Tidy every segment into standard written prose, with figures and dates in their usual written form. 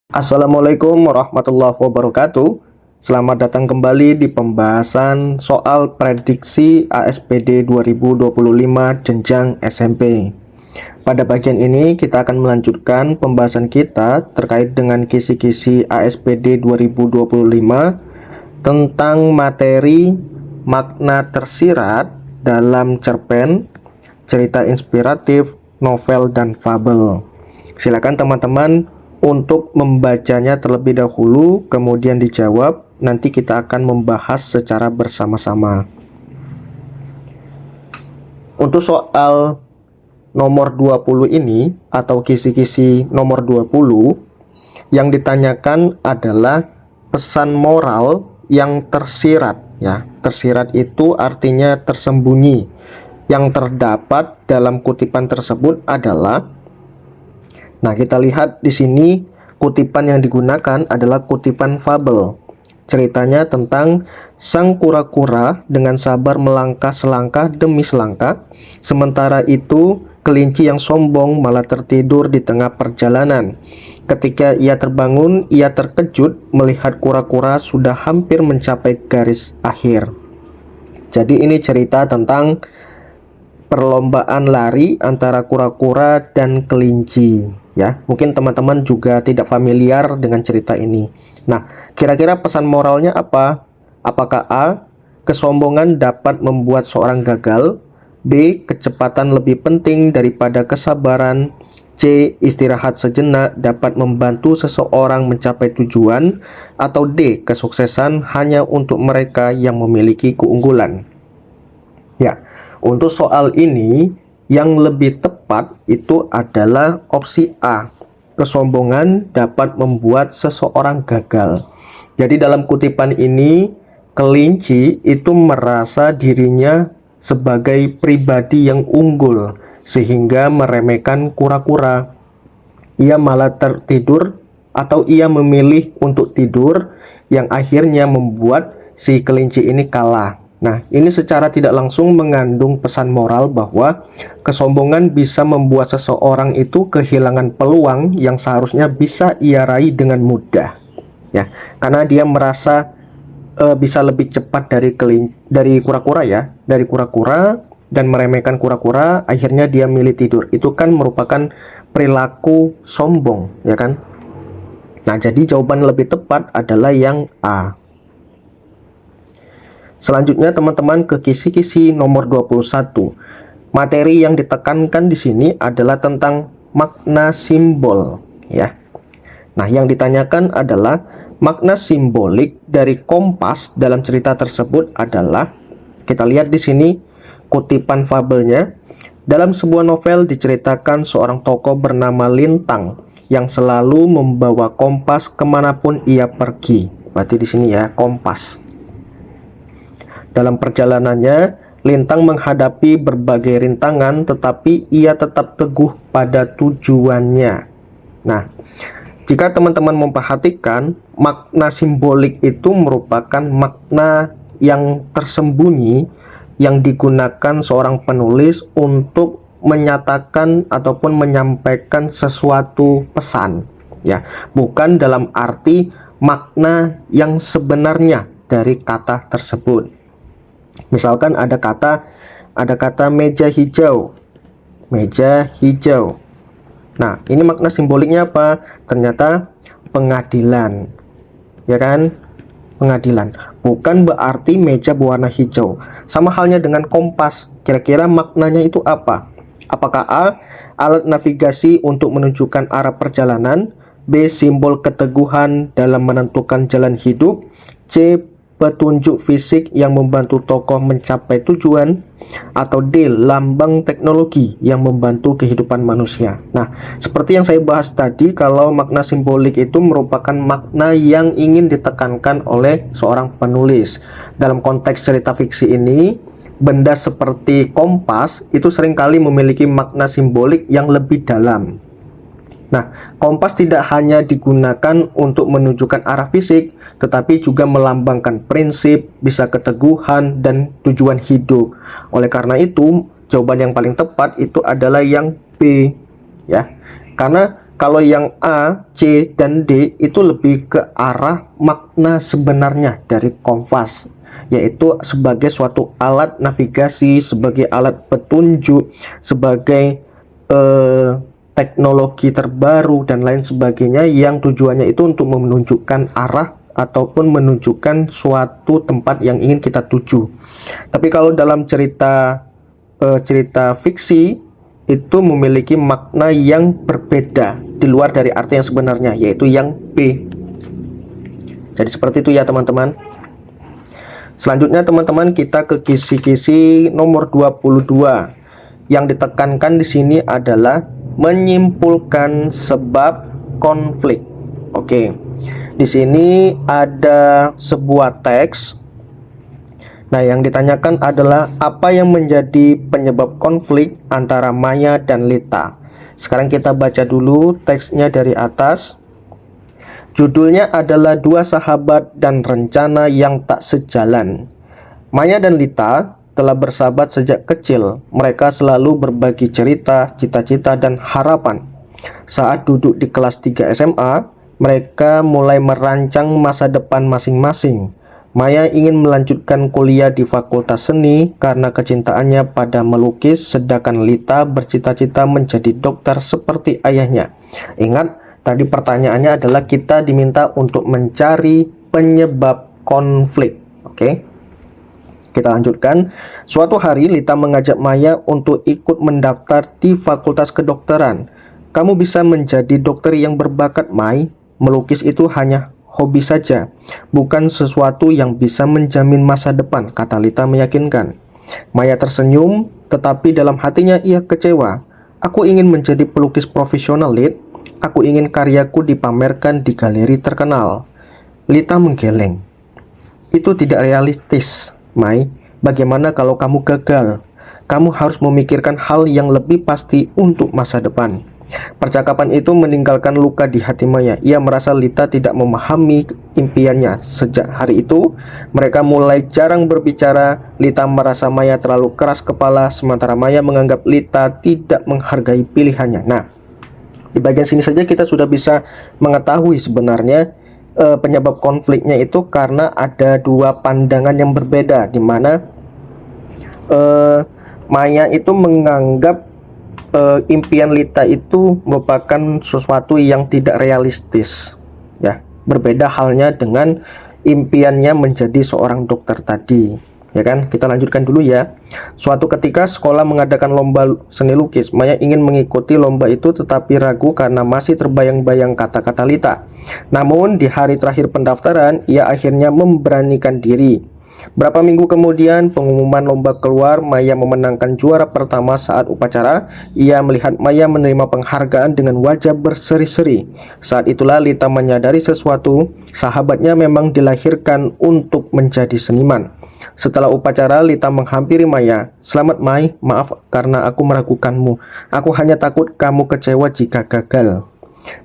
Assalamualaikum warahmatullahi wabarakatuh. Selamat datang kembali di pembahasan soal prediksi ASPD 2025 jenjang SMP. Pada bagian ini kita akan melanjutkan pembahasan kita terkait dengan kisi-kisi ASPD 2025 tentang materi makna tersirat dalam cerpen, cerita inspiratif, novel, dan fabel. Silakan teman-teman untuk membacanya terlebih dahulu, kemudian dijawab. Nanti kita akan membahas secara bersama-sama. Untuk soal nomor 20 ini atau kisi-kisi nomor 20, yang ditanyakan adalah pesan moral yang tersirat ya. Tersirat itu artinya tersembunyi. Yang terdapat dalam kutipan tersebut adalah, nah, kita lihat di sini kutipan yang digunakan adalah kutipan fabel. Ceritanya tentang sang kura-kura dengan sabar melangkah selangkah demi selangkah. Sementara itu, kelinci yang sombong malah tertidur di tengah perjalanan. Ketika ia terbangun, ia terkejut melihat kura-kura sudah hampir mencapai garis akhir. Jadi ini cerita tentang perlombaan lari antara kura-kura dan kelinci. Ya, mungkin teman-teman juga tidak familiar dengan cerita ini. Nah, kira-kira pesan moralnya apa? Apakah A, kesombongan dapat membuat seorang gagal? B, kecepatan lebih penting daripada kesabaran? C, istirahat sejenak dapat membantu seseorang mencapai tujuan? Atau D, kesuksesan hanya untuk mereka yang memiliki keunggulan? Ya, untuk soal ini yang lebih tepat itu adalah opsi A. Kesombongan dapat membuat seseorang gagal. Jadi dalam kutipan ini, kelinci itu merasa dirinya sebagai pribadi yang unggul sehingga meremehkan kura-kura. Ia malah tertidur atau ia memilih untuk tidur yang akhirnya membuat si kelinci ini kalah. Nah, ini secara tidak langsung mengandung pesan moral bahwa kesombongan bisa membuat seseorang itu kehilangan peluang yang seharusnya bisa ia raih dengan mudah. Ya, karena dia merasa bisa lebih cepat dari kura-kura ya, dari kura-kura dan meremehkan kura-kura, akhirnya dia milih tidur. Itu kan merupakan perilaku sombong, ya kan? Nah, jadi jawaban lebih tepat adalah yang A. Selanjutnya teman-teman ke kisi-kisi nomor 21. Materi yang ditekankan di sini adalah tentang makna simbol ya. Nah, yang ditanyakan adalah makna simbolik dari kompas dalam cerita tersebut adalah, kita lihat di sini kutipan fabelnya. Dalam sebuah novel diceritakan seorang tokoh bernama Lintang yang selalu membawa kompas kemanapun ia pergi. Berarti di sini ya, kompas. Dalam perjalanannya, Lintang menghadapi berbagai rintangan, tetapi ia tetap teguh pada tujuannya. Nah, jika teman-teman memperhatikan, makna simbolik itu merupakan makna yang tersembunyi yang digunakan seorang penulis untuk menyatakan ataupun menyampaikan sesuatu pesan. Ya, bukan dalam arti makna yang sebenarnya dari kata tersebut. Misalkan ada kata meja hijau. Meja hijau. Nah, ini makna simboliknya apa? Ternyata pengadilan. Ya kan? Pengadilan. Bukan berarti meja berwarna hijau. Sama halnya dengan kompas. Kira-kira maknanya itu apa? Apakah A, alat navigasi untuk menunjukkan arah perjalanan? B, simbol keteguhan dalam menentukan jalan hidup? C, petunjuk fisik yang membantu tokoh mencapai tujuan? Atau D, lambang teknologi yang membantu kehidupan manusia? Nah, seperti yang saya bahas tadi, kalau makna simbolik itu merupakan makna yang ingin ditekankan oleh seorang penulis. Dalam konteks cerita fiksi ini, benda seperti kompas itu seringkali memiliki makna simbolik yang lebih dalam. Nah, kompas tidak hanya digunakan untuk menunjukkan arah fisik, tetapi juga melambangkan prinsip, bisa keteguhan, dan tujuan hidup. Oleh karena itu, jawaban yang paling tepat itu adalah yang B, ya. Karena Kalau yang A, C, dan D itu lebih ke arah makna sebenarnya dari kompas, yaitu sebagai suatu alat navigasi, sebagai alat petunjuk, sebagai teknologi terbaru dan lain sebagainya, yang tujuannya itu untuk menunjukkan arah ataupun menunjukkan suatu tempat yang ingin kita tuju. Tapi kalau dalam cerita fiksi itu memiliki makna yang berbeda di luar dari arti yang sebenarnya, yaitu yang B. Jadi seperti itu ya teman-teman. Selanjutnya teman-teman, kita ke kisi-kisi nomor 22. Yang ditekankan di sini adalah menyimpulkan sebab konflik. Oke. Di sini ada sebuah teks. Nah, yang ditanyakan adalah apa yang menjadi penyebab konflik antara Maya dan Lita. Sekarang kita baca dulu teksnya dari atas. Judulnya adalah Dua Sahabat dan Rencana yang Tak Sejalan. Maya dan Lita telah bersahabat sejak kecil. Mereka selalu berbagi cerita, cita-cita, dan harapan. Saat duduk di kelas 3 SMA, mereka mulai merancang masa depan masing-masing. Maya ingin melanjutkan kuliah di Fakultas Seni karena kecintaannya pada melukis, sedangkan Lita bercita-cita menjadi dokter seperti ayahnya. Ingat, tadi pertanyaannya adalah kita diminta untuk mencari penyebab konflik. Oke, kita lanjutkan. Suatu hari Lita mengajak Maya untuk ikut mendaftar di Fakultas Kedokteran. Kamu bisa menjadi dokter yang berbakat, Mai. Melukis itu hanya hobi saja, bukan sesuatu yang bisa menjamin masa depan, kata Lita meyakinkan. Maya tersenyum, tetapi dalam hatinya ia kecewa. Aku ingin menjadi pelukis profesional, Lit. Aku ingin karyaku dipamerkan di galeri terkenal. Lita menggeleng. Itu tidak realistis, Mai. Bagaimana kalau kamu gagal? Kamu harus memikirkan hal yang lebih pasti untuk masa depan. Percakapan itu meninggalkan luka di hati Maya. Ia merasa Lita tidak memahami impiannya. Sejak hari itu, mereka mulai jarang berbicara. Lita merasa Maya terlalu keras kepala, sementara Maya menganggap Lita tidak menghargai pilihannya. Nah, di bagian sini saja kita sudah bisa mengetahui sebenarnya penyebab konfliknya itu karena ada dua pandangan yang berbeda, di mana Maya itu menganggap impian Lita itu merupakan sesuatu yang tidak realistis, ya. Berbeda halnya dengan impiannya menjadi seorang dokter tadi, ya kan? Kita lanjutkan dulu ya. Suatu ketika sekolah mengadakan lomba seni lukis. Maya ingin mengikuti lomba itu tetapi ragu karena masih terbayang-bayang kata-kata Lita. Namun di hari terakhir pendaftaran, ia akhirnya memberanikan diri. Berapa minggu kemudian pengumuman lomba keluar. Maya memenangkan juara pertama. Saat upacara, ia melihat Maya menerima penghargaan dengan wajah berseri-seri. Saat itulah Lita menyadari sesuatu. Sahabatnya memang dilahirkan untuk menjadi seniman. Setelah upacara, Lita menghampiri Maya. Selamat, Mai, maaf karena aku meragukanmu. Aku hanya takut kamu kecewa jika gagal.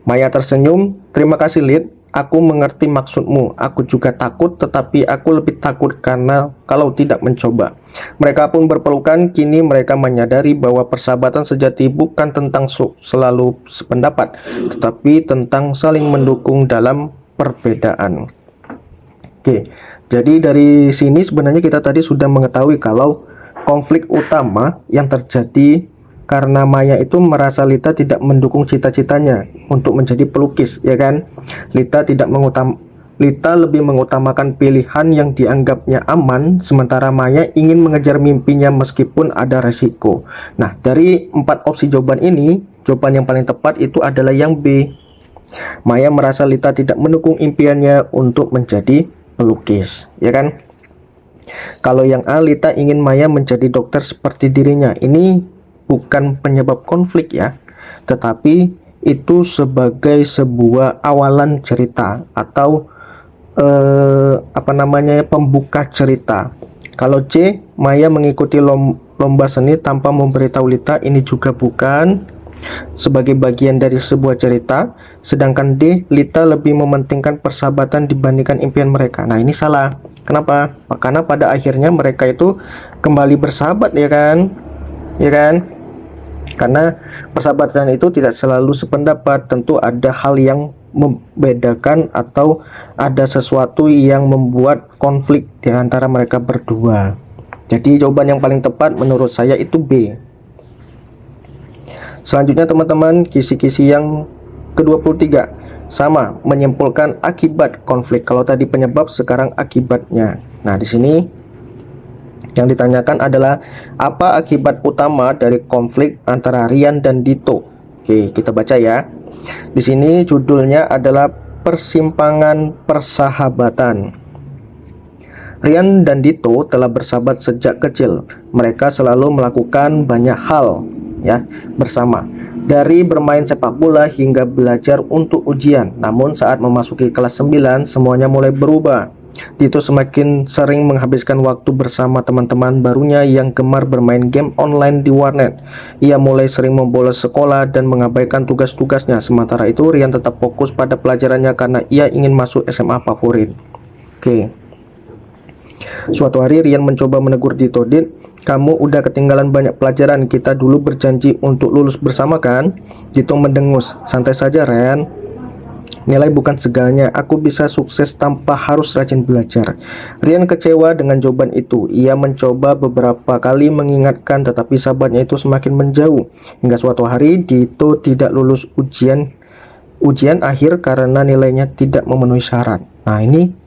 Maya tersenyum. Terima kasih, Lit. Aku mengerti maksudmu. Aku juga takut, tetapi aku lebih takut karena kalau tidak mencoba. Mereka pun berpelukan. Kini mereka menyadari bahwa persahabatan sejati bukan tentang selalu sependapat, tetapi tentang saling mendukung dalam perbedaan. Oke, jadi dari sini sebenarnya kita tadi sudah mengetahui kalau konflik utama yang terjadi karena Maya itu merasa Lita tidak mendukung cita-citanya untuk menjadi pelukis, ya kan? Lita lebih mengutamakan pilihan yang dianggapnya aman, sementara Maya ingin mengejar mimpinya meskipun ada resiko. Nah, dari 4 opsi jawaban ini, jawaban yang paling tepat itu adalah yang B. Maya merasa Lita tidak mendukung impiannya untuk menjadi pelukis, ya kan? Kalau yang A, Lita ingin Maya menjadi dokter seperti dirinya. Ini bukan penyebab konflik ya, tetapi itu sebagai sebuah awalan cerita atau pembuka cerita. Kalau C, Maya mengikuti lomba seni tanpa memberitahu Lita. Ini juga bukan sebagai bagian dari sebuah cerita. Sedangkan D, Lita lebih mementingkan persahabatan dibandingkan impian mereka. Nah, ini salah. Kenapa? Karena pada akhirnya mereka itu kembali bersahabat, ya kan? Ya kan? Karena persahabatan itu tidak selalu sependapat, tentu ada hal yang membedakan atau ada sesuatu yang membuat konflik di antara mereka berdua. Jadi jawaban yang paling tepat menurut saya itu B. Selanjutnya teman-teman, kisi-kisi yang ke-23 sama, menyimpulkan akibat konflik. Kalau tadi penyebab, sekarang akibatnya. Nah, di sini yang ditanyakan adalah apa akibat utama dari konflik antara Rian dan Dito. Oke, kita baca ya. Di sini judulnya adalah persimpangan persahabatan. Rian dan Dito telah bersahabat sejak kecil. Mereka selalu melakukan banyak hal ya bersama, dari bermain sepak bola hingga belajar untuk ujian. Namun saat memasuki kelas 9 semuanya mulai berubah. Dito semakin sering menghabiskan waktu bersama teman-teman barunya yang gemar bermain game online di warnet. Ia mulai sering membolos sekolah dan mengabaikan tugas-tugasnya. Sementara itu Rian tetap fokus pada pelajarannya karena ia ingin masuk SMA favorit. Oke. Suatu hari Rian mencoba menegur Dito. "Dit, kamu udah ketinggalan banyak pelajaran. Kita dulu berjanji untuk lulus bersama kan?" Dito mendengus. "Santai saja Rian. Nilai bukan segalanya. Aku bisa sukses tanpa harus rajin belajar." Rian kecewa dengan jawaban itu. Ia mencoba beberapa kali mengingatkan, tetapi sahabatnya itu semakin menjauh. Hingga suatu hari Dito tidak lulus ujian akhir karena nilainya tidak memenuhi syarat. Nah, ini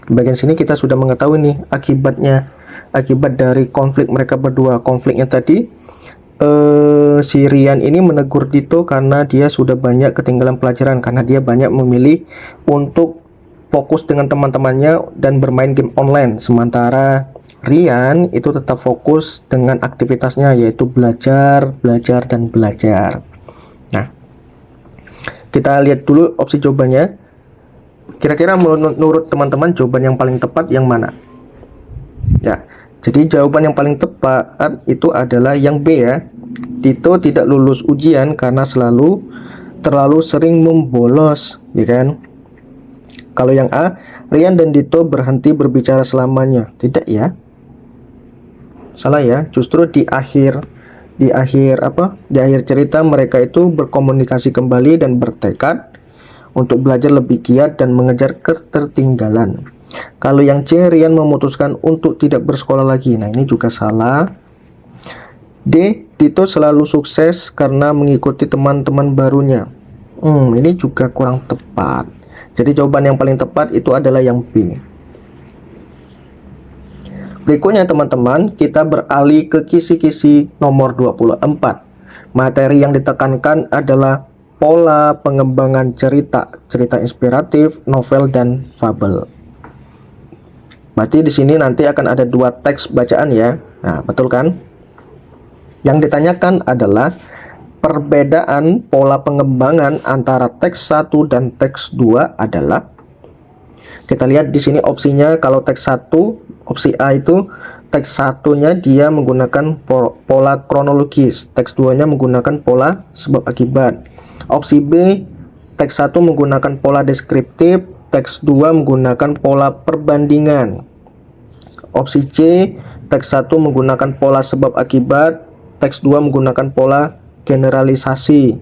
bagian sini kita sudah mengetahui nih akibatnya, akibat dari konflik mereka berdua. Konfliknya tadi si Rian ini menegur Dito karena dia sudah banyak ketinggalan pelajaran, karena dia banyak memilih untuk fokus dengan teman-temannya dan bermain game online. Sementara Rian itu tetap fokus dengan aktivitasnya, yaitu belajar, dan belajar. Nah, kita lihat dulu opsi jawabannya. Kira-kira menurut teman-teman jawaban yang paling tepat yang mana? Ya, jadi jawaban yang paling tepat itu adalah yang B ya. Dito tidak lulus ujian karena terlalu sering membolos, ya kan? Kalau yang A, Rian dan Dito berhenti berbicara selamanya. Tidak ya? Salah ya. Justru di akhir cerita mereka itu berkomunikasi kembali dan bertekad untuk belajar lebih giat dan mengejar ketertinggalan. Kalau yang C, Rian memutuskan untuk tidak bersekolah lagi. Nah, ini juga salah. D, Dito selalu sukses karena mengikuti teman-teman barunya. Ini juga kurang tepat. Jadi jawaban yang paling tepat itu adalah yang B. Berikutnya teman-teman, kita beralih ke kisi-kisi nomor 24. Materi yang ditekankan adalah pola pengembangan cerita inspiratif, novel, dan fabel. Berarti di sini nanti akan ada 2 teks bacaan ya. Nah, betul kan? Yang ditanyakan adalah perbedaan pola pengembangan antara teks 1 dan teks 2 adalah, kita lihat di sini opsinya. Kalau teks 1, opsi A itu teks 1-nya dia menggunakan pola kronologis, teks 2-nya menggunakan pola sebab akibat. Opsi B, teks 1 menggunakan pola deskriptif, teks 2 menggunakan pola perbandingan. Opsi C, teks 1 menggunakan pola sebab akibat, teks 2 menggunakan pola generalisasi.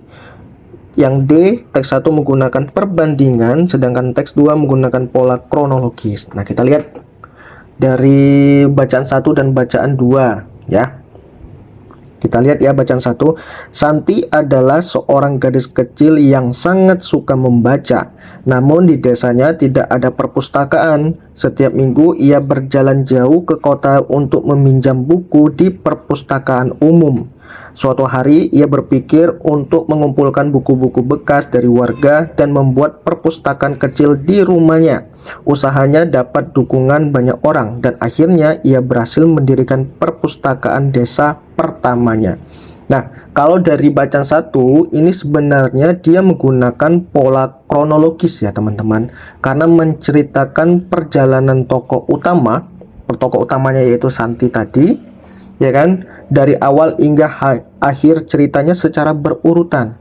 Yang D, teks 1 menggunakan perbandingan, sedangkan teks 2 menggunakan pola kronologis. Nah, kita lihat dari bacaan 1 dan bacaan 2 ya. Kita lihat ya bacaan 1. Santi adalah seorang gadis kecil yang sangat suka membaca. Namun di desanya tidak ada perpustakaan. Setiap minggu ia berjalan jauh ke kota untuk meminjam buku di perpustakaan umum. Suatu hari ia berpikir untuk mengumpulkan buku-buku bekas dari warga dan membuat perpustakaan kecil di rumahnya. Usahanya dapat dukungan banyak orang dan akhirnya ia berhasil mendirikan perpustakaan desa pertamanya. Nah, kalau dari bacaan 1 ini sebenarnya dia menggunakan pola kronologis ya teman-teman, karena menceritakan perjalanan tokoh utamanya yaitu Santi tadi, ya kan, dari awal hingga akhir ceritanya secara berurutan,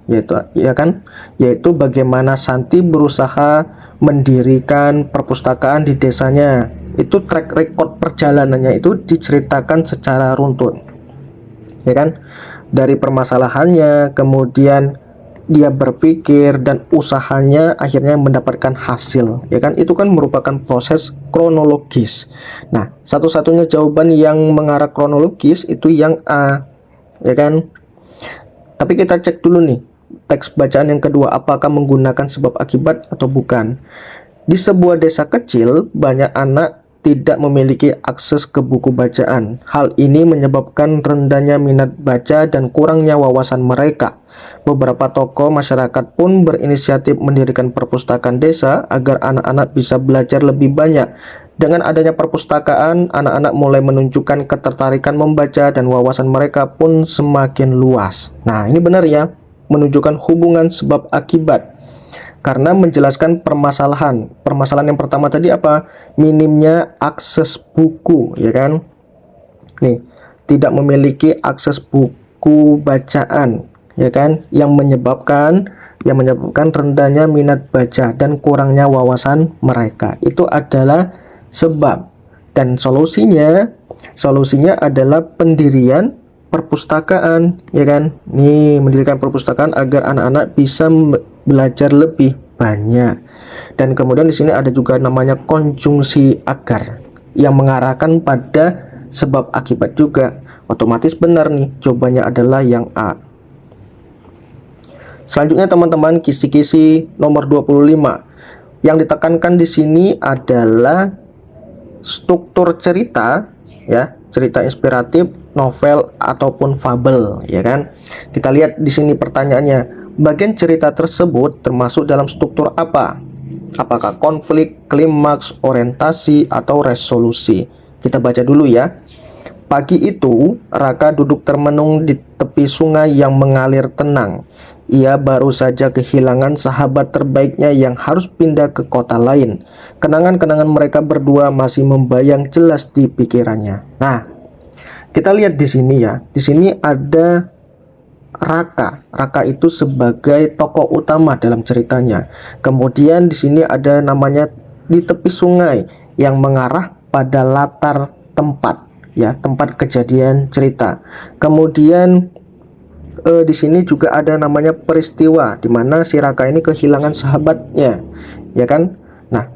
yaitu bagaimana Santi berusaha mendirikan perpustakaan di desanya. Itu track record perjalanannya itu diceritakan secara runtun, ya kan. dari permasalahannya, kemudian dia berpikir dan usahanya akhirnya mendapatkan hasil, ya kan? Itu kan merupakan proses kronologis. Nah, satu-satunya jawaban yang mengarah kronologis itu yang A, ya kan? Tapi kita cek dulu nih, teks bacaan yang kedua, apakah menggunakan sebab akibat atau bukan. Di sebuah desa kecil, banyak anak tidak memiliki akses ke buku bacaan. Hal ini menyebabkan rendahnya minat baca dan kurangnya wawasan mereka. Beberapa tokoh masyarakat pun berinisiatif mendirikan perpustakaan desa agar anak-anak bisa belajar lebih banyak. Dengan adanya perpustakaan, anak-anak mulai menunjukkan ketertarikan membaca dan wawasan mereka pun semakin luas. Nah, ini benar ya, menunjukkan hubungan sebab akibat. Karena menjelaskan permasalahan. Permasalahan yang pertama tadi apa? Minimnya akses buku, ya kan? Nih, tidak memiliki akses buku bacaan, ya kan? Yang menyebabkan rendahnya minat baca dan kurangnya wawasan mereka. Itu adalah sebab. Dan solusinya adalah pendirian perpustakaan, ya kan? Nih, mendirikan perpustakaan agar anak-anak bisa belajar lebih banyak. Dan kemudian di sini ada juga namanya konjungsi agar yang mengarahkan pada sebab akibat juga. Otomatis benar nih, jawabannya adalah yang A. Selanjutnya teman-teman, kisi-kisi nomor 25. Yang ditekankan di sini adalah struktur cerita, ya, cerita inspiratif, novel ataupun fabel, ya kan? Kita lihat di sini pertanyaannya. Bagian cerita tersebut termasuk dalam struktur apa? Apakah konflik, klimaks, orientasi, atau resolusi? Kita baca dulu ya. Pagi itu, Raka duduk termenung di tepi sungai yang mengalir tenang. Ia baru saja kehilangan sahabat terbaiknya yang harus pindah ke kota lain. Kenangan-kenangan mereka berdua masih membayang jelas di pikirannya. Nah, kita lihat di sini ya. Di sini ada Raka. Raka itu sebagai tokoh utama dalam ceritanya. Kemudian di sini ada namanya di tepi sungai yang mengarah pada latar tempat, ya, tempat kejadian cerita. Kemudian di sini juga ada namanya peristiwa di mana si Raka ini kehilangan sahabatnya, ya kan? Nah,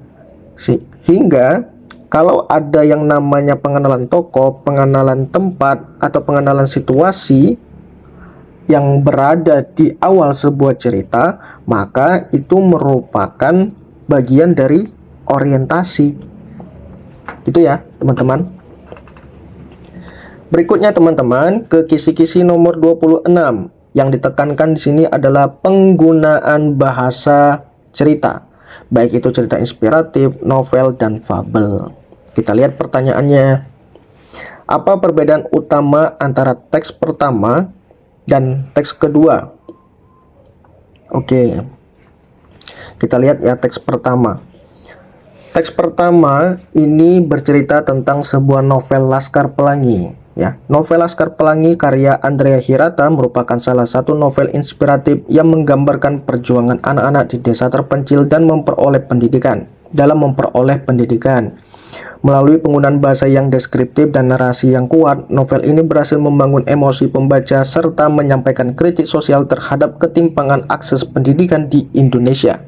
hingga kalau ada yang namanya pengenalan tokoh, pengenalan tempat, atau pengenalan situasi yang berada di awal sebuah cerita, maka itu merupakan bagian dari orientasi. Itu ya, teman-teman. Berikutnya teman-teman, ke kisi-kisi nomor 26. Yang ditekankan di sini adalah penggunaan bahasa cerita, baik itu cerita inspiratif, novel, dan fabel. Kita lihat pertanyaannya. Apa perbedaan utama antara teks pertama dan teks kedua? Oke, kita lihat ya teks pertama. Teks pertama ini bercerita tentang sebuah novel Laskar Pelangi, ya. Novel Laskar Pelangi karya Andrea Hirata merupakan salah satu novel inspiratif yang menggambarkan perjuangan anak-anak di desa terpencil dan memperoleh pendidikan. Melalui penggunaan bahasa yang deskriptif dan narasi yang kuat, novel ini berhasil membangun emosi pembaca serta menyampaikan kritik sosial terhadap ketimpangan akses pendidikan di Indonesia.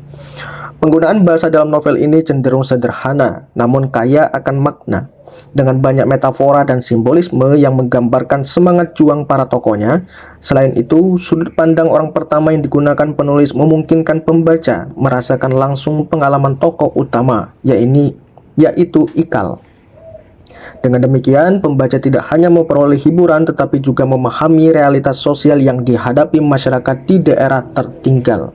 Penggunaan bahasa dalam novel ini cenderung sederhana, namun kaya akan makna, dengan banyak metafora dan simbolisme yang menggambarkan semangat juang para tokohnya. Selain itu, sudut pandang orang pertama yang digunakan penulis memungkinkan pembaca merasakan langsung pengalaman tokoh utama, yaitu Ikal. Dengan demikian, pembaca tidak hanya memperoleh hiburan tetapi juga memahami realitas sosial yang dihadapi masyarakat di daerah tertinggal.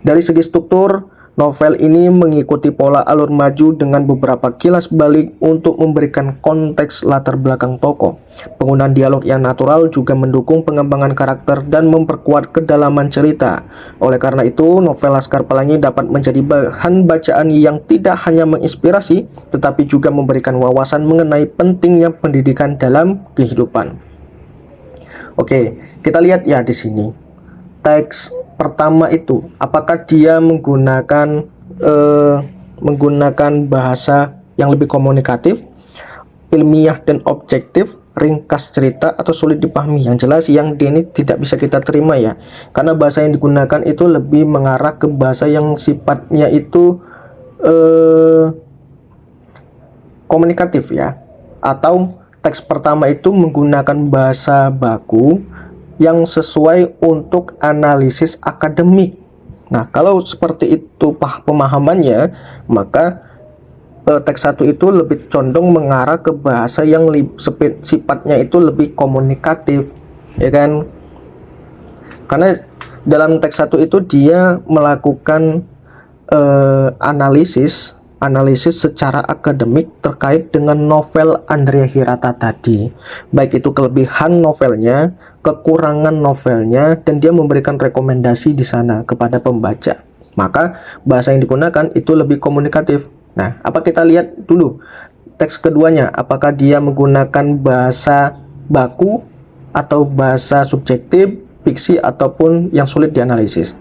Dari segi struktur, novel ini mengikuti pola alur maju dengan beberapa kilas balik untuk memberikan konteks latar belakang tokoh. Penggunaan dialog yang natural juga mendukung pengembangan karakter dan memperkuat kedalaman cerita. Oleh karena itu, novel Laskar Pelangi dapat menjadi bahan bacaan yang tidak hanya menginspirasi, tetapi juga memberikan wawasan mengenai pentingnya pendidikan dalam kehidupan. Oke, kita lihat ya di sini. Teks pertama itu, apakah dia menggunakan bahasa yang lebih komunikatif? ilmiah dan objektif, ringkas cerita, atau sulit dipahami. Yang jelas yang ini tidak bisa kita terima ya, karena bahasa yang digunakan itu lebih mengarah ke bahasa yang sifatnya itu komunikatif ya, atau teks pertama itu menggunakan bahasa baku yang sesuai untuk analisis akademik. Nah, kalau seperti itu pemahamannya, maka teks 1 itu lebih condong mengarah ke bahasa yang sifatnya itu lebih komunikatif, ya kan? Karena dalam teks 1 itu dia melakukan analisis secara akademik terkait dengan novel Andrea Hirata tadi, baik itu kelebihan novelnya, kekurangan novelnya, dan dia memberikan rekomendasi di sana kepada pembaca. Maka bahasa yang digunakan itu lebih komunikatif. Nah, apa kita lihat dulu teks keduanya, apakah dia menggunakan bahasa baku atau bahasa subjektif, fiksi, ataupun yang sulit dianalisis.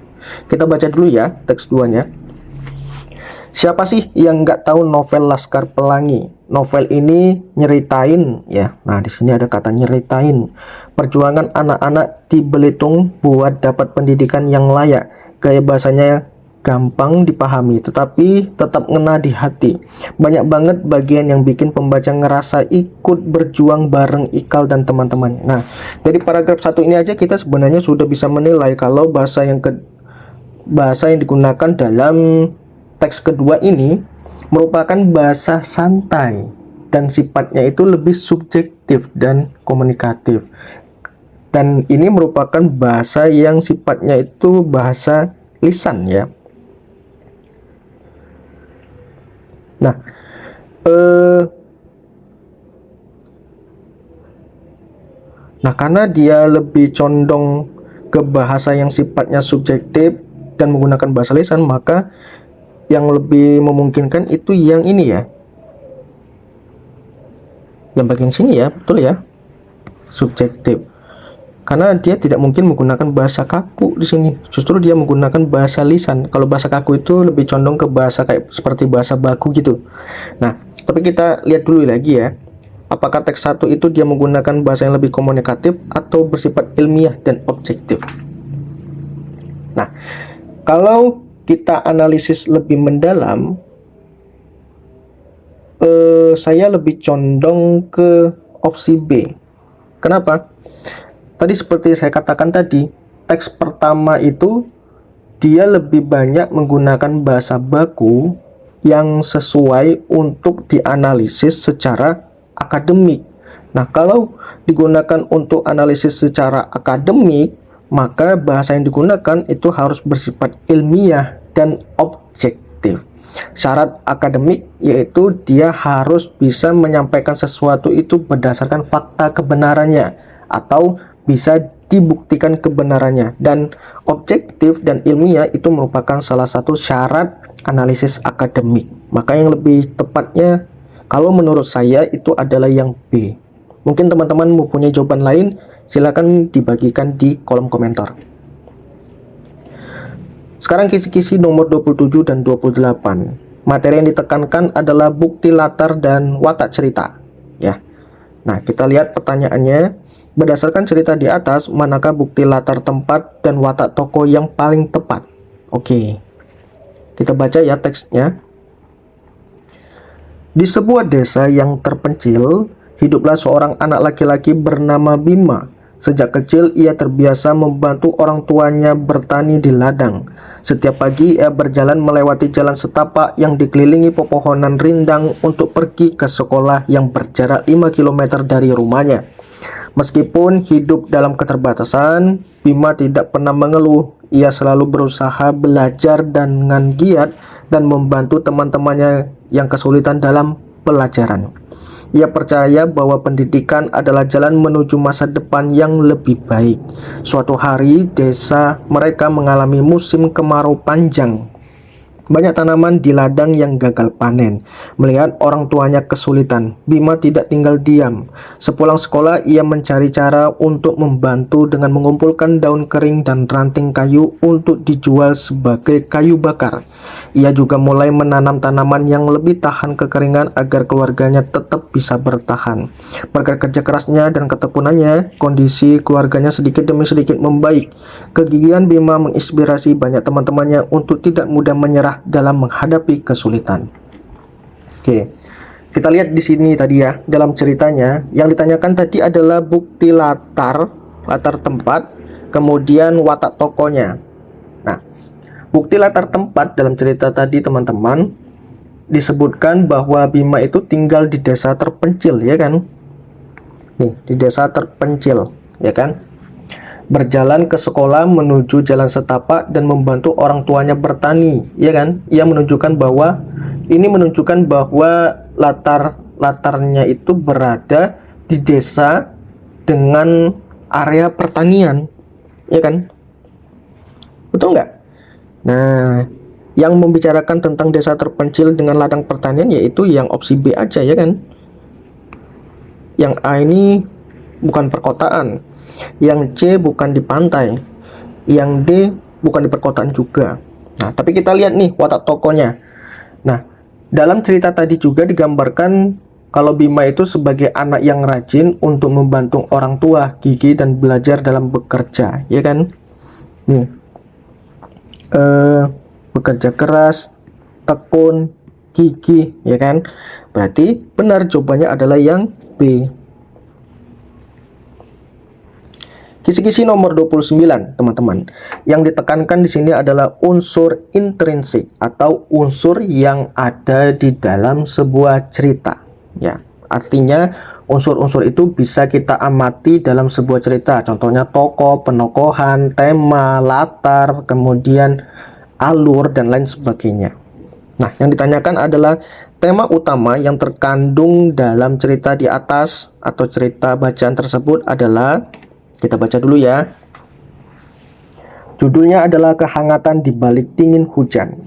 Kita baca dulu ya teks 2-nya. Siapa sih yang nggak tahu novel Laskar Pelangi? Novel ini nyeritain ya. Nah, di sini ada kata nyeritain perjuangan anak-anak di Belitung buat dapat pendidikan yang layak. Gaya bahasanya gampang dipahami tetapi tetap ngena di hati. Banyak banget bagian yang bikin pembaca ngerasa ikut berjuang bareng Ikal dan teman-temannya. Nah, dari paragraf 1 ini aja kita sebenarnya sudah bisa menilai kalau bahasa yang digunakan dalam teks kedua ini merupakan bahasa santai dan sifatnya itu lebih subjektif dan komunikatif. Dan ini merupakan bahasa yang sifatnya itu bahasa lisan ya. Nah, karena dia lebih condong ke bahasa yang sifatnya subjektif dan menggunakan bahasa lisan, maka yang lebih memungkinkan itu yang ini ya, yang bagian sini ya, betul ya, subjektif. Karena dia tidak mungkin menggunakan bahasa kaku di sini. Justru dia menggunakan bahasa lisan. Kalau bahasa kaku itu lebih condong ke bahasa kayak seperti bahasa baku gitu. Nah, tapi kita lihat dulu lagi ya. Apakah teks 1 itu dia menggunakan bahasa yang lebih komunikatif atau bersifat ilmiah dan objektif? Nah, kalau kita analisis lebih mendalam, saya lebih condong ke opsi B. Kenapa? Tadi seperti saya katakan tadi, teks pertama itu dia lebih banyak menggunakan bahasa baku yang sesuai untuk dianalisis secara akademik. Nah, kalau digunakan untuk analisis secara akademik, maka bahasa yang digunakan itu harus bersifat ilmiah dan objektif. Syarat akademik yaitu dia harus bisa menyampaikan sesuatu itu berdasarkan fakta kebenarannya atau bisa dibuktikan kebenarannya, dan objektif dan ilmiah itu merupakan salah satu syarat analisis akademik. Maka yang lebih tepatnya kalau menurut saya itu adalah yang B. Mungkin teman-teman mempunyai jawaban lain, silakan dibagikan di kolom komentar. Sekarang kisi-kisi nomor 27 dan 28. Materi yang ditekankan adalah bukti latar dan watak cerita ya. Nah, kita lihat pertanyaannya. Berdasarkan cerita di atas, manakah bukti latar tempat dan watak tokoh yang paling tepat? Oke, kita baca ya teksnya. Di sebuah desa yang terpencil, hiduplah seorang anak laki-laki bernama Bima. Sejak kecil ia terbiasa membantu orang tuanya bertani di ladang. Setiap pagi ia berjalan melewati jalan setapak yang dikelilingi pepohonan rindang untuk pergi ke sekolah yang berjarak 5 km dari rumahnya. Meskipun hidup dalam keterbatasan, Bima tidak pernah mengeluh. Ia selalu berusaha belajar dengan giat dan membantu teman-temannya yang kesulitan dalam pelajaran. Ia percaya bahwa pendidikan adalah jalan menuju masa depan yang lebih baik. Suatu hari, desa mereka mengalami musim kemarau panjang. Banyak tanaman di ladang yang gagal panen. Melihat orang tuanya kesulitan, Bima tidak tinggal diam. Sepulang sekolah, ia mencari cara untuk membantu dengan mengumpulkan daun kering dan ranting kayu untuk dijual sebagai kayu bakar. Ia juga mulai menanam tanaman yang lebih tahan kekeringan agar keluarganya tetap bisa bertahan. Berkat kerja kerasnya dan ketekunannya, kondisi keluarganya sedikit demi sedikit membaik. Kegigihan Bima menginspirasi banyak teman-temannya untuk tidak mudah menyerah dalam menghadapi kesulitan. Oke, kita lihat di sini tadi ya, dalam ceritanya yang ditanyakan tadi adalah bukti latar tempat, kemudian watak tokonya. Nah, bukti latar tempat dalam cerita tadi teman-teman disebutkan bahwa Bima itu tinggal di desa terpencil, ya kan? Nih, di desa terpencil, ya kan? Berjalan ke sekolah menuju jalan setapak dan membantu orang tuanya bertani, ya kan? Ia menunjukkan bahwa latarnya itu berada di desa dengan area pertanian, ya kan? Betul nggak? Nah, yang membicarakan tentang desa terpencil dengan ladang pertanian yaitu yang opsi B aja, ya kan? Yang A ini bukan perkotaan, yang C bukan di pantai, yang D bukan di perkotaan juga. Nah, tapi kita lihat nih watak tokonya. Nah, dalam cerita tadi juga digambarkan kalau Bima itu sebagai anak yang rajin untuk membantu orang tua, gigih dan belajar dalam bekerja, ya kan? Nih, bekerja keras, tekun, gigih, ya kan? Berarti benar jawabannya adalah yang B. Kisi-kisi nomor 29, teman-teman. Yang ditekankan di sini adalah unsur intrinsik atau unsur yang ada di dalam sebuah cerita. Ya, artinya unsur-unsur itu bisa kita amati dalam sebuah cerita. Contohnya tokoh, penokohan, tema, latar, kemudian alur dan lain sebagainya. Nah, yang ditanyakan adalah tema utama yang terkandung dalam cerita di atas atau cerita bacaan tersebut adalah, kita baca dulu ya. Judulnya adalah Kehangatan di Balik Dingin Hujan.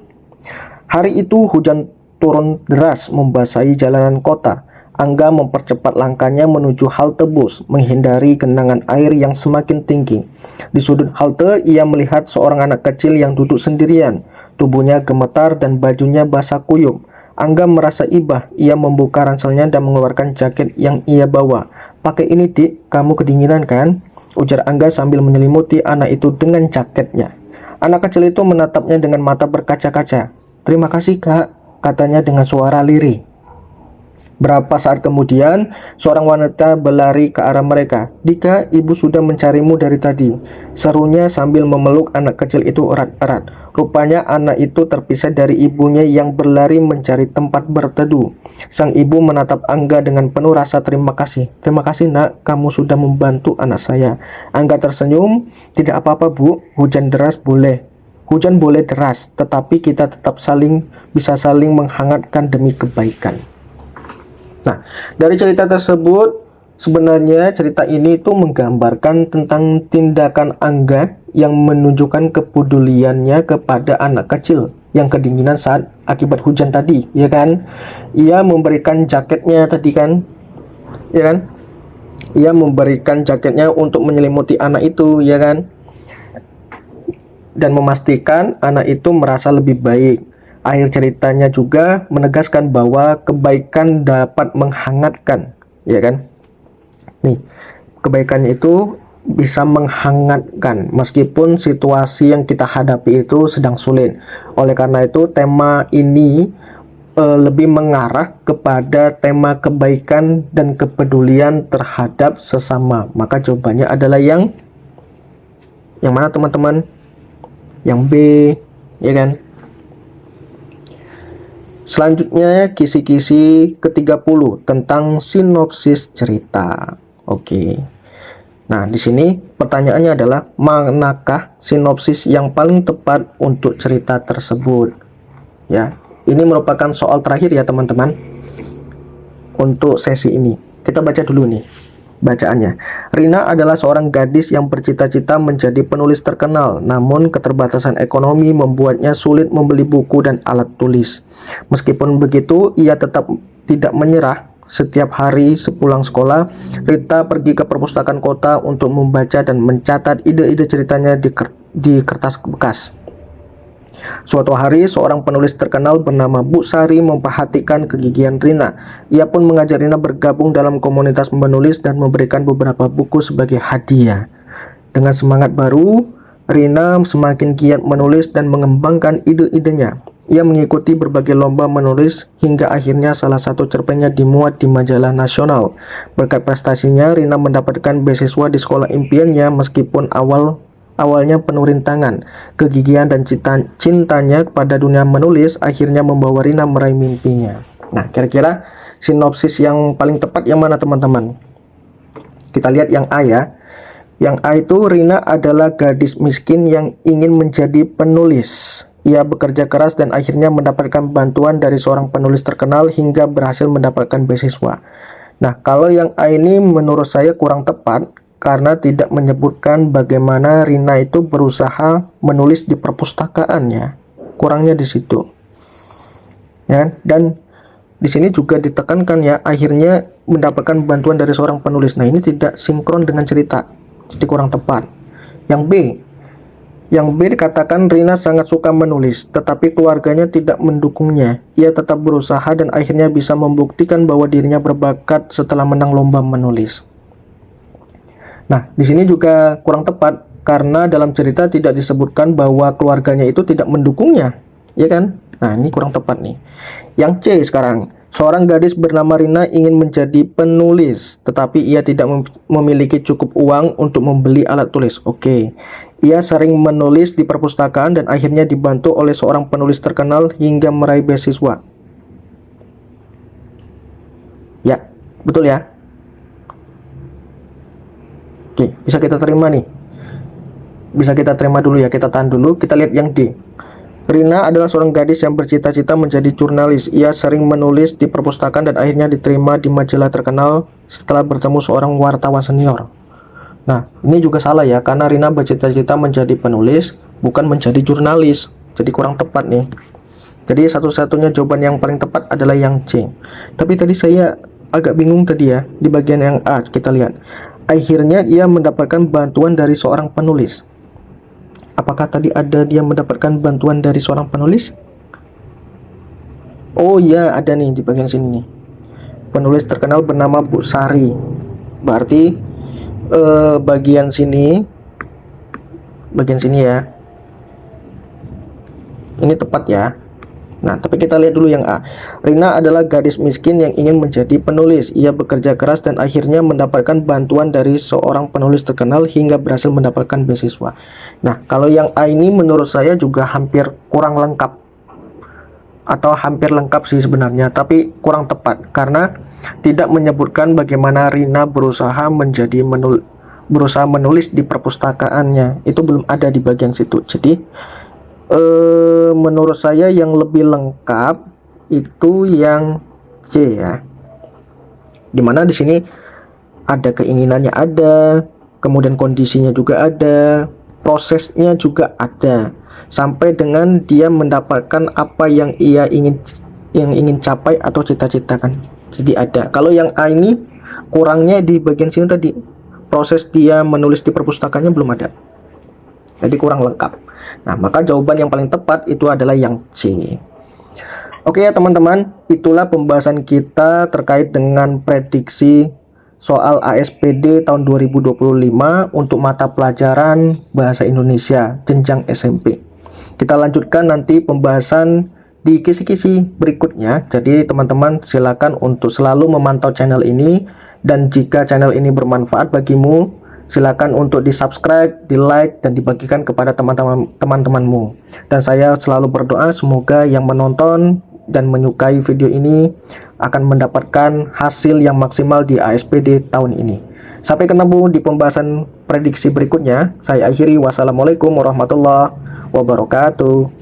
Hari itu hujan turun deras membasahi jalanan kota. Angga mempercepat langkahnya menuju halte bus, menghindari genangan air yang semakin tinggi. Di sudut halte, ia melihat seorang anak kecil yang duduk sendirian. Tubuhnya gemetar dan bajunya basah kuyup. Angga merasa iba. Ia membuka ranselnya dan mengeluarkan jaket yang ia bawa. "Pakai ini, Dik, kamu kedinginan kan?" ujar Angga sambil menyelimuti anak itu dengan jaketnya. Anak kecil itu menatapnya dengan mata berkaca-kaca. "Terima kasih, Kak," katanya dengan suara lirih. Berapa saat kemudian, seorang wanita berlari ke arah mereka. "Dika, ibu sudah mencarimu dari tadi," serunya sambil memeluk anak kecil itu erat-erat. Rupanya anak itu terpisah dari ibunya yang berlari mencari tempat berteduh. Sang ibu menatap Angga dengan penuh rasa terima kasih. "Terima kasih, Nak, kamu sudah membantu anak saya." Angga tersenyum. "Tidak apa-apa, Bu, hujan deras boleh. Hujan boleh deras, tetapi kita tetap bisa saling menghangatkan demi kebaikan." Nah, dari cerita tersebut, sebenarnya cerita ini tuh menggambarkan tentang tindakan Angga yang menunjukkan kepeduliannya kepada anak kecil yang kedinginan saat akibat hujan tadi, ya kan? Ia memberikan jaketnya tadi kan, ya kan? Ia memberikan jaketnya untuk menyelimuti anak itu, ya kan? Dan memastikan anak itu merasa lebih baik. Akhir ceritanya juga menegaskan bahwa kebaikan dapat menghangatkan, ya kan? Nih, kebaikan itu bisa menghangatkan meskipun situasi yang kita hadapi itu sedang sulit. Oleh karena itu, tema ini lebih mengarah kepada tema kebaikan dan kepedulian terhadap sesama. Maka jawabannya adalah yang mana, teman-teman? Yang B, ya kan? Selanjutnya kisi-kisi ke-30 tentang sinopsis cerita. Oke. Nah, di sini pertanyaannya adalah manakah sinopsis yang paling tepat untuk cerita tersebut? Ya, ini merupakan soal terakhir ya, teman-teman. Untuk sesi ini. Kita baca dulu nih. bacaannya. Rina adalah seorang gadis yang bercita-cita menjadi penulis terkenal, namun keterbatasan ekonomi membuatnya sulit membeli buku dan alat tulis. Meskipun begitu, ia tetap tidak menyerah. Setiap hari sepulang sekolah, Rita pergi ke perpustakaan kota untuk membaca dan mencatat ide-ide ceritanya di kertas bekas. Suatu hari, seorang penulis terkenal bernama Bu Sari memperhatikan kegigihan Rina. Ia pun mengajak Rina bergabung dalam komunitas menulis dan memberikan beberapa buku sebagai hadiah. Dengan semangat baru, Rina semakin giat menulis dan mengembangkan ide-idenya. Ia mengikuti berbagai lomba menulis hingga akhirnya salah satu cerpennya dimuat di majalah nasional. Berkat prestasinya, Rina mendapatkan beasiswa di sekolah impiannya meskipun awalnya penuh rintangan. Kegigihan dan cintanya kepada dunia menulis akhirnya membawa Rina meraih mimpinya. Nah, kira-kira sinopsis yang paling tepat yang mana, teman-teman? Kita lihat yang A ya. Yang A itu, Rina adalah gadis miskin yang ingin menjadi penulis. Ia bekerja keras dan akhirnya mendapatkan bantuan dari seorang penulis terkenal hingga berhasil mendapatkan beasiswa. Nah, kalau yang A ini menurut saya kurang tepat karena tidak menyebutkan bagaimana Rina itu berusaha menulis di perpustakaannya. Kurangnya di situ. Ya, dan di sini juga ditekankan ya, akhirnya mendapatkan bantuan dari seorang penulis. Nah, ini tidak sinkron dengan cerita. Jadi kurang tepat. Yang B dikatakan Rina sangat suka menulis, tetapi keluarganya tidak mendukungnya. Ia tetap berusaha dan akhirnya bisa membuktikan bahwa dirinya berbakat setelah menang lomba menulis. Nah, di sini juga kurang tepat karena dalam cerita tidak disebutkan bahwa keluarganya itu tidak mendukungnya, ya kan? Nah, ini kurang tepat nih. Yang C sekarang, seorang gadis bernama Rina ingin menjadi penulis, tetapi ia tidak memiliki cukup uang untuk membeli alat tulis. Oke. Ia sering menulis di perpustakaan dan akhirnya dibantu oleh seorang penulis terkenal hingga meraih beasiswa. Ya, betul ya? Oke, bisa kita terima nih. Bisa kita terima dulu ya, kita tahan dulu. Kita lihat yang D. Rina adalah seorang gadis yang bercita-cita menjadi jurnalis. Ia sering menulis di perpustakaan dan akhirnya diterima di majalah terkenal setelah bertemu seorang wartawan senior. Nah, ini juga salah ya, karena Rina bercita-cita menjadi penulis, bukan menjadi jurnalis. Jadi kurang tepat nih. Jadi satu-satunya jawaban yang paling tepat adalah yang C. Tapi tadi saya agak bingung tadi ya, di bagian yang A kita lihat. Akhirnya ia mendapatkan bantuan dari seorang penulis. Apakah tadi ada dia mendapatkan bantuan dari seorang penulis? Oh iya, ada nih di bagian sini nih. Penulis terkenal bernama Bu Sari. Berarti bagian sini ya. Ini tepat ya. Nah, tapi kita lihat dulu yang A. Rina adalah gadis miskin yang ingin menjadi penulis. Ia bekerja keras dan akhirnya mendapatkan bantuan dari seorang penulis terkenal hingga berhasil mendapatkan beasiswa. Nah, kalau yang A ini menurut saya juga hampir kurang lengkap. Atau hampir lengkap sih sebenarnya, tapi kurang tepat karena tidak menyebutkan bagaimana Rina berusaha menulis di perpustakaannya. Itu belum ada di bagian situ. Jadi menurut saya yang lebih lengkap itu yang C ya. Dimana di sini ada keinginannya ada, kemudian kondisinya juga ada, prosesnya juga ada, sampai dengan dia mendapatkan apa yang ia ingin capai atau cita-citakan. Jadi ada. Kalau yang A ini kurangnya di bagian sini tadi, proses dia menulis di perpustakaannya belum ada. Jadi kurang lengkap. Nah, maka jawaban yang paling tepat itu adalah yang C. Oke ya teman-teman, itulah pembahasan kita terkait dengan prediksi soal ASPD tahun 2025 untuk mata pelajaran Bahasa Indonesia jenjang SMP. Kita lanjutkan nanti pembahasan di kisi-kisi berikutnya. Jadi teman-teman silakan untuk selalu memantau channel ini, dan jika channel ini bermanfaat bagimu, silakan untuk di-subscribe, di-like, dan dibagikan kepada teman-temanmu. Dan saya selalu berdoa semoga yang menonton dan menyukai video ini akan mendapatkan hasil yang maksimal di ASPD tahun ini. Sampai ketemu di pembahasan prediksi berikutnya. Saya akhiri. Wassalamualaikum warahmatullahi wabarakatuh.